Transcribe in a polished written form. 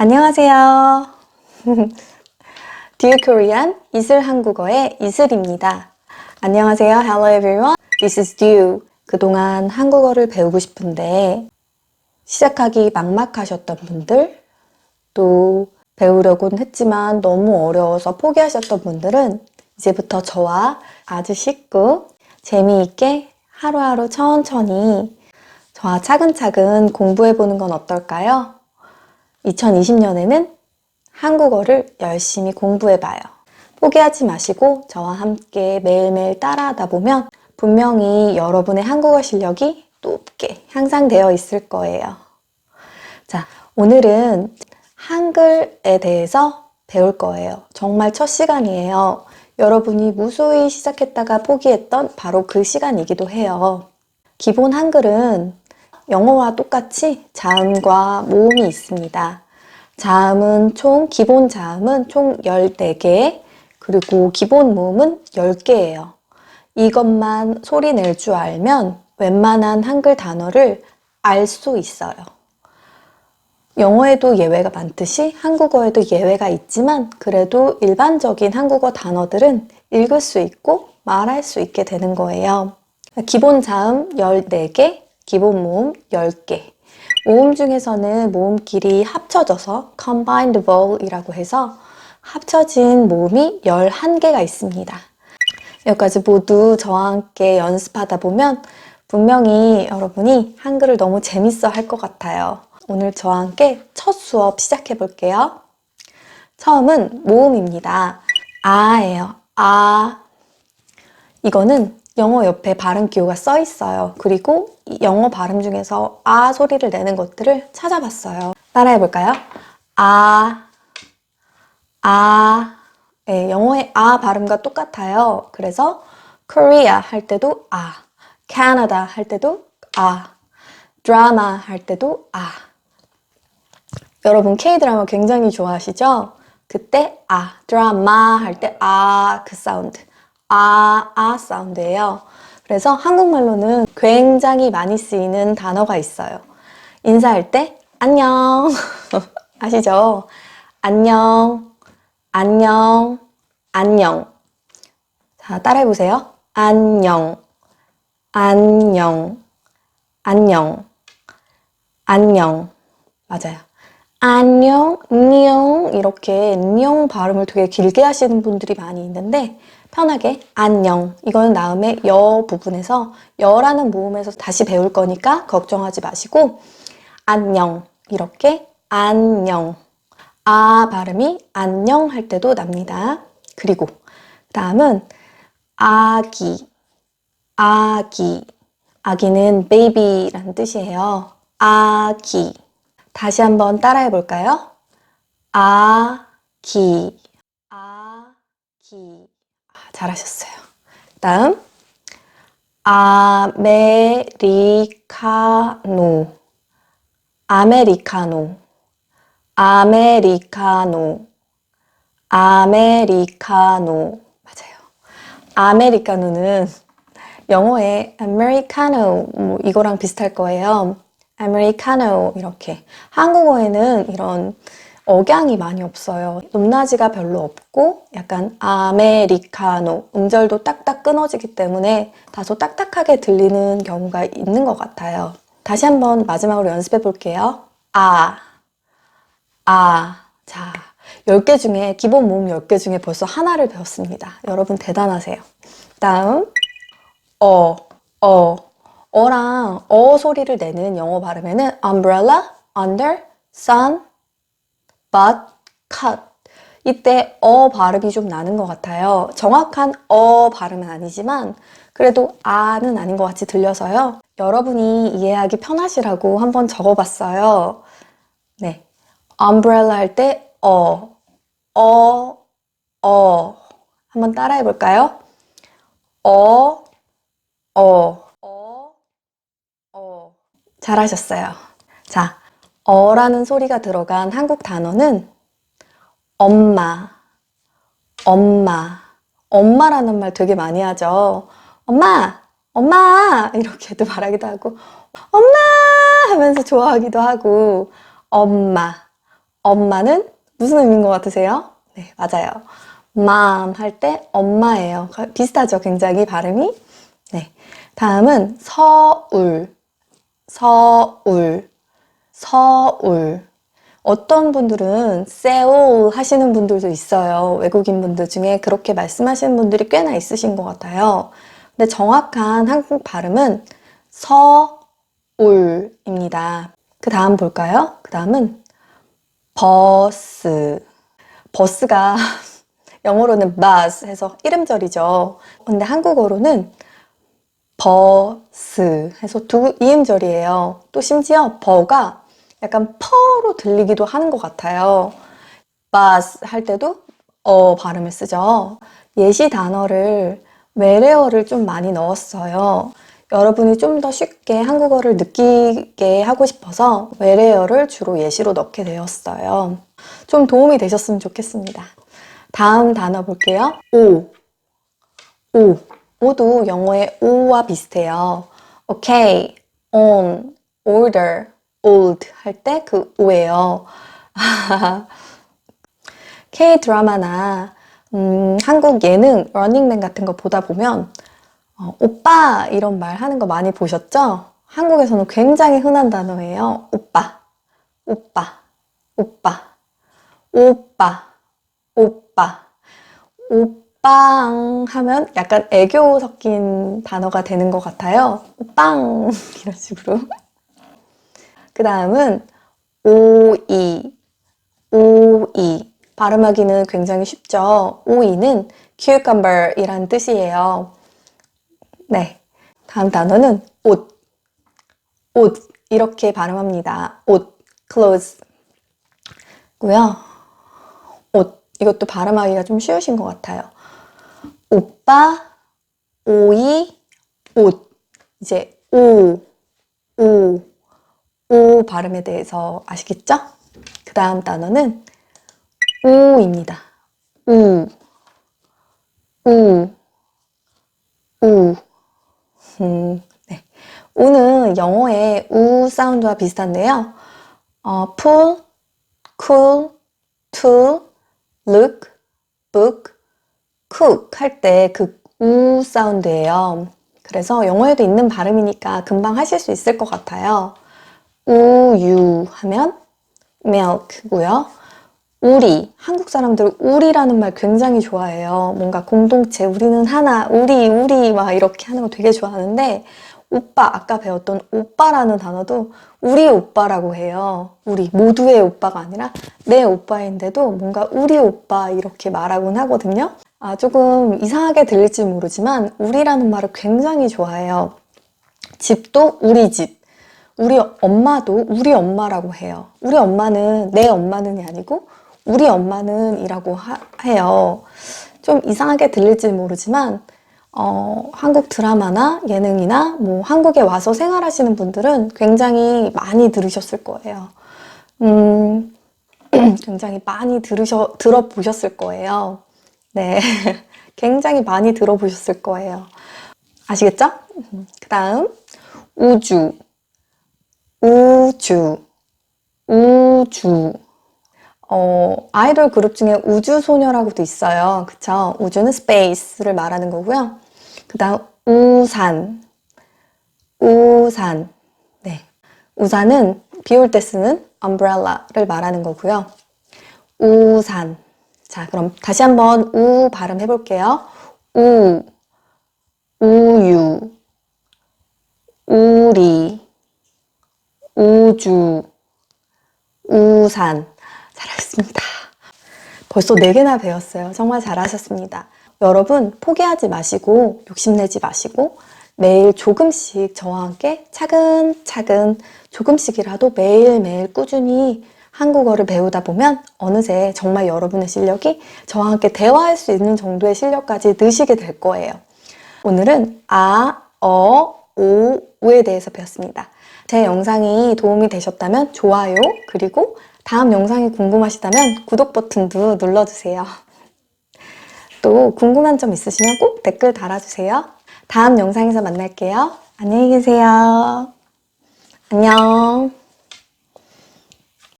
안녕하세요. Dear Korean, 이슬 한국어의 이슬입니다. 안녕하세요. Hello everyone. This is Dew. 그동안 한국어를 배우고 싶은데 시작하기 막막하셨던 분들, 또 배우려고는 했지만 너무 어려워서 포기하셨던 분들은 이제부터 저와 아주 쉽고 재미있게 하루하루 천천히 저와 차근차근 공부해보는 건 어떨까요? 2020년에는 한국어를 열심히 공부해봐요. 포기하지 마시고 저와 함께 매일매일 따라하다 보면 분명히 여러분의 한국어 실력이 높게 향상되어 있을 거예요. 자, 오늘은 한글에 대해서 배울 거예요. 정말 첫 시간이에요. 여러분이 무수히 시작했다가 포기했던 바로 그 시간이기도 해요. 기본 한글은 영어와 똑같이 자음과 모음이 있습니다. 자음은 기본 자음은 총 14개, 그리고 기본 모음은 10개예요. 이것만 소리 낼 줄 알면 웬만한 한글 단어를 알 수 있어요. 영어에도 예외가 많듯이 한국어에도 예외가 있지만 그래도 일반적인 한국어 단어들은 읽을 수 있고 말할 수 있게 되는 거예요. 기본 자음 14개, 기본 모음 10개. 모음 중에서는 모음끼리 합쳐져서 combined vowel이라고 해서 합쳐진 모음이 11개가 있습니다. 여기까지 모두 저와 함께 연습하다 보면 분명히 여러분이 한글을 너무 재밌어 할 것 같아요. 오늘 저와 함께 첫 수업 시작해 볼게요. 처음은 모음입니다. 아예요. 아. 이거는 영어 옆에 발음 기호가 써 있어요. 그리고 영어 발음 중에서 아 소리를 내는 것들을 찾아봤어요. 따라해 볼까요? 아, 아. 네, 영어의 아 발음과 똑같아요. 그래서 Korea 할 때도 아, Canada 할 때도 아, 드라마 할 때도 아. 여러분 K-드라마 굉장히 좋아하시죠? 그때 아, 드라마 할 때 아 그 사운드. 아 사운드예요. 그래서 한국말로는 굉장히 많이 쓰이는 단어가 있어요. 인사할 때 안녕 아시죠? 안녕, 안녕, 안녕. 자, 따라해보세요. 안녕, 안녕, 안녕, 안녕. 맞아요. 안녕, 냥 이렇게 냥 발음을 되게 길게 하시는 분들이 많이 있는데 편하게 안녕. 이거는 다음에 여 부분에서 여라는 모음에서 다시 배울 거니까 걱정하지 마시고 안녕. 이렇게 안녕. 아 발음이 안녕 할 때도 납니다. 그리고 다음은 아기. 아기. 아기는 baby라는 뜻이에요. 아기. 다시 한번 따라해 볼까요? 아기. 아기. 잘하셨어요. 다음 아메리카노. 아메리카노. 아메리카노. 아메리카노. 맞아요. 아메리카노는 영어의 아메리카노 이거랑 비슷할 거예요. 아메리카노 이렇게. 한국어에는 이런 억양이 많이 없어요. 높낮이가 별로 없고 약간 아메리카노 음절도 딱딱 끊어지기 때문에 다소 딱딱하게 들리는 경우가 있는 것 같아요. 다시 한번 마지막으로 연습해 볼게요. 자, 10개 중에 기본 모음 10개 중에 벌써 하나를 배웠습니다. 여러분 대단하세요. 다음 어. 어랑 소리를 내는 영어 발음에는 umbrella, under, sun, but, cut. 이때 발음이 좀 나는 것 같아요. 정확한 발음은 아니지만 그래도 아는 아닌 것 같이 들려서요. 여러분이 이해하기 편하시라고 한번 적어봤어요. 네, umbrella 할 때 한번 따라해 볼까요? 잘하셨어요. 자, 어라는 소리가 들어간 한국 단어는 엄마, 엄마라는 말 되게 많이 하죠. 엄마 이렇게도 말하기도 하고 엄마 하면서 좋아하기도 하고 엄마, 엄마는 무슨 의미인 것 같으세요? 네, 맞아요. mom 할 때 엄마예요. 비슷하죠? 굉장히 발음이. 네. 다음은 서울. 서울. 서울. 어떤 분들은 세울 하시는 분들도 있어요. 외국인 분들 중에 그렇게 말씀하시는 분들이 꽤나 있으신 것 같아요. 근데 정확한 한국 발음은 서울입니다. 그 다음 볼까요? 그 다음은 버스. 버스가 영어로는 bus 해서 이름절이죠. 근데 한국어로는 버스 해서 두 이음절이에요. 또 심지어 버가 약간 퍼로 들리기도 하는 것 같아요. bus 할 때도 발음을 쓰죠. 예시 단어를 외래어를 좀 많이 넣었어요. 여러분이 좀 더 쉽게 한국어를 느끼게 하고 싶어서 외래어를 주로 예시로 넣게 되었어요. 좀 도움이 되셨으면 좋겠습니다. 다음 단어 볼게요. 오. 오도 영어의 오와 비슷해요. okay, on, order, old 할 때 그 오예요. K-드라마나 한국 예능, 러닝맨 같은 거 보다 보면 오빠 이런 말 하는 거 많이 보셨죠? 한국에서는 굉장히 흔한 단어예요. 오빠, 오빠, 오빠, 오빠, 오빠. 오빵 하면 약간 애교 섞인 단어가 되는 것 같아요. 오빵 이런 식으로. 그 다음은 오이. 오이. 발음하기는 굉장히 쉽죠. 오이는 cucumber 이란 뜻이에요. 네. 다음 단어는 옷. 옷. 이렇게 발음합니다. 옷. clothes. 고요. 옷. 이것도 발음하기가 좀 쉬우신 것 같아요. 오빠, 오이, 옷. 이제 오 발음에 대해서 아시겠죠? 그 다음 단어는 우입니다. 우. 네. 우는 영어의 우 사운드와 비슷한데요. pull, cool, tool, look, book, cook 할 때 그 우 사운드예요. 그래서 영어에도 있는 발음이니까 금방 하실 수 있을 것 같아요. 우유 하면 milk고요. 우리, 한국 사람들 우리라는 말 굉장히 좋아해요. 뭔가 공동체, 우리는 하나, 우리 막 이렇게 하는 거 되게 좋아하는데 오빠, 아까 배웠던 오빠라는 단어도 우리 오빠라고 해요. 우리, 모두의 오빠가 아니라 내 오빠인데도 뭔가 우리 오빠 이렇게 말하곤 하거든요. 조금 이상하게 들릴지 모르지만 우리라는 말을 굉장히 좋아해요. 집도 우리 집. 우리 엄마도 우리 엄마라고 해요. 우리 엄마는 내 엄마는이 아니고 우리 엄마는 이라고 해요. 좀 이상하게 들릴지 모르지만 한국 드라마나 예능이나 뭐 한국에 와서 생활하시는 분들은 굉장히 많이 들으셨을 거예요. 굉장히 많이 들어보셨을 거예요. 네. 굉장히 많이 들어보셨을 거예요. 아시겠죠? 그 다음, 우주. 아이돌 그룹 중에 우주소녀라고도 있어요. 그쵸? 우주는 space를 말하는 거고요. 그 다음, 우산. 네. 우산은 비 올 때 쓰는 umbrella를 말하는 거고요. 우산. 자, 그럼 다시 한번 우 발음해 볼게요. 우유, 우리, 우주, 우산. 잘하셨습니다. 벌써 4개나 배웠어요. 정말 잘하셨습니다. 여러분 포기하지 마시고 욕심내지 마시고 매일 조금씩 저와 함께 차근차근 조금씩이라도 매일매일 꾸준히 한국어를 배우다 보면 어느새 정말 여러분의 실력이 저와 함께 대화할 수 있는 정도의 실력까지 느시게 될 거예요. 오늘은 오에 대해서 배웠습니다. 제 영상이 도움이 되셨다면 좋아요, 그리고 다음 영상이 궁금하시다면 구독 버튼도 눌러주세요. 또 궁금한 점 있으시면 꼭 댓글 달아주세요. 다음 영상에서 만날게요. 안녕히 계세요. 안녕.